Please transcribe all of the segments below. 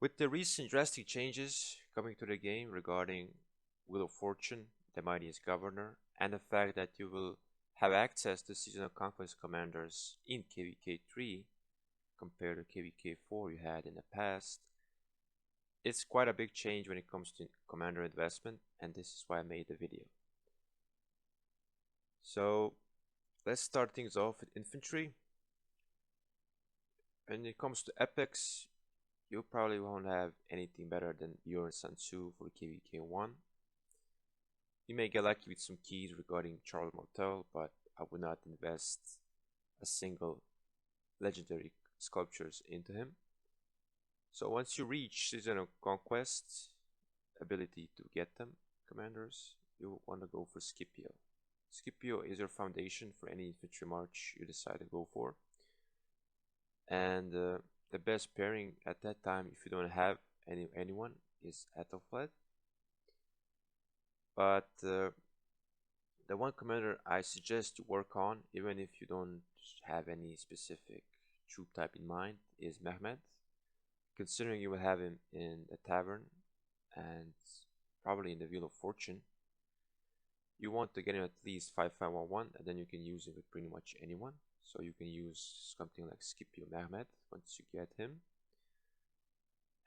With the recent drastic changes coming to the game regarding Wheel of Fortune, the mightiest governor, and the fact that you will have access to seasonal conquest commanders in KVK 3 compared to KVK 4 you had in the past, it's quite a big change when it comes to commander investment, and this is why I made the video. So let's start things off with infantry. When it comes to epics, you probably won't have anything better than Yuan Sansu for KVK 1. You may get lucky with some keys regarding Charles Martel, but I would not invest a single legendary sculptures into him. So once you reach Season of Conquest, ability to get them, commanders, you want to go for Scipio. Scipio is your foundation for any infantry march you decide to go for. And the best pairing at that time, if you don't have anyone, is Ethelflaed. But the one commander I suggest to work on, even if you don't have any specific troop type in mind, is Mehmet. Considering you will have him in a tavern and probably in the Wheel of Fortune, you want to get him at least 5511, and then you can use him with pretty much anyone. So you can use something like Scipio Mehmet once you get him.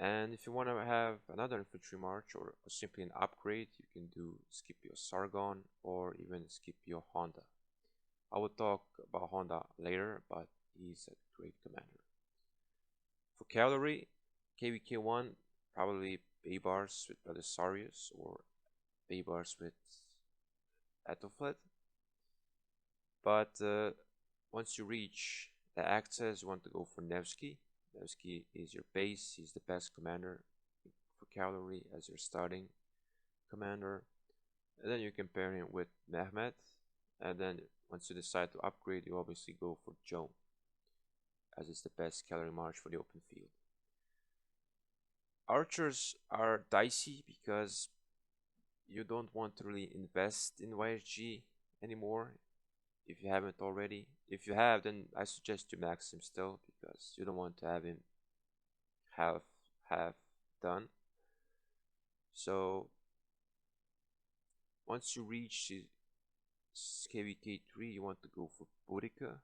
And if you want to have another infantry march or simply an upgrade, you can do Scipio Sargon or even Scipio Honda. I will talk about Honda later, but he's a great commander. For cavalry, KVK 1, probably Baybars with Belisarius or Baybars with Ethelflaed. But once you reach the access, you want to go for Nevsky. Nevsky is your base. He's the best commander for cavalry as your starting commander. And then you can pair him with Mehmet. And then once you decide to upgrade, you obviously go for Joan, as it's the best cavalry march for the open field. Archers are dicey because you don't want to really invest in YSG anymore if you haven't already. If you have, then I suggest you max him still because you don't want to have him half done. So once you reach KVK 3, you want to go for Boudica.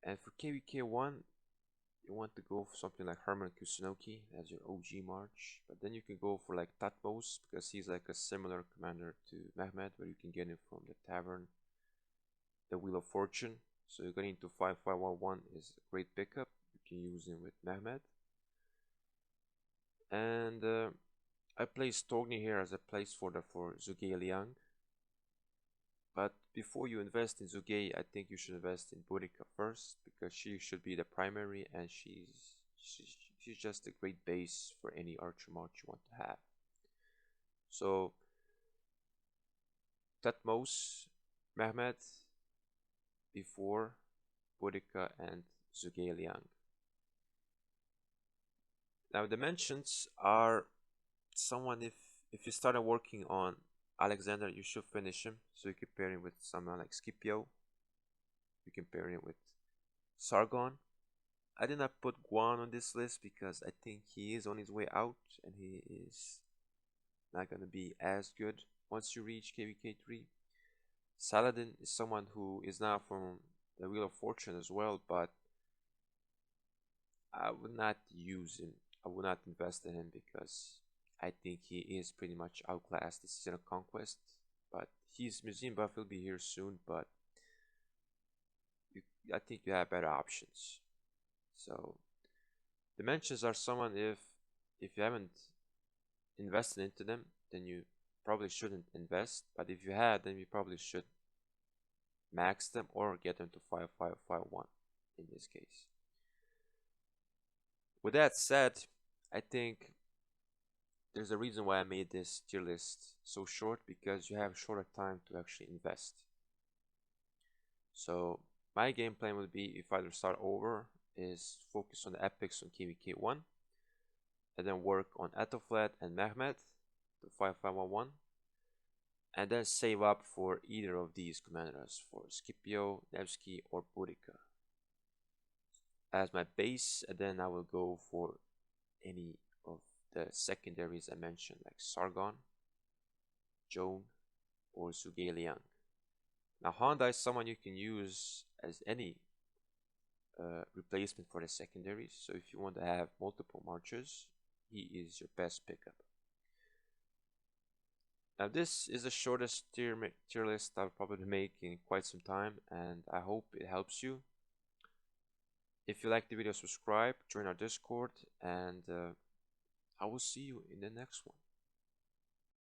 And for KVK 1, you want to go for something like Herman Kusunoki as your OG march. But then you can go for like Tatmos because he's like a similar commander to Mehmet, where you can get him from the tavern, the Wheel of Fortune. So you're getting into 5511 is a great pickup. You can use him with Mehmet. And I placed Togni here as a placeholder for Zugay Liang. But before you invest in Zugay, I think you should invest in Boudica first because she should be the primary, and she's just a great base for any archer march you want to have. So Tatmos, Mehmet before Boudica and Zugay Liang. Now dimensions are someone, if you started working on Alexander, you should finish him. So you can pair him with someone like Scipio. You can pair him with Sargon. I did not put Guan on this list because I think he is on his way out and he is not going to be as good once you reach KVK 3. Saladin is someone who is now from the Wheel of Fortune as well, but I would not use him. I would not invest in him because I think he is pretty much outclassed this season of Conquest. But his museum buff will be here soon, but I think you have better options. So dimensions are someone, if you haven't invested into them, then you probably shouldn't invest. But if you had, then you probably should max them or get them to 5551 in this case. With that said, I think there's a reason why I made this tier list so short, because you have shorter time to actually invest. So my game plan would be, if I were to start over, is focus on the epics on KVK 1 and then work on Ethelflaed and Mehmet to 5511, and then save up for either of these commanders, for Scipio, Nevsky, or Boudica as my base, and then I will go for any of the secondaries I mentioned, like Sargon, Joan, or Zhuge Now, Honda is someone you can use as any replacement for the secondaries. So if you want to have multiple marchers, he is your best pickup. Now, this is the shortest tier list I'll probably make in quite some time, and I hope it helps you. If you like the video, subscribe, join our Discord, and I will see you in the next one.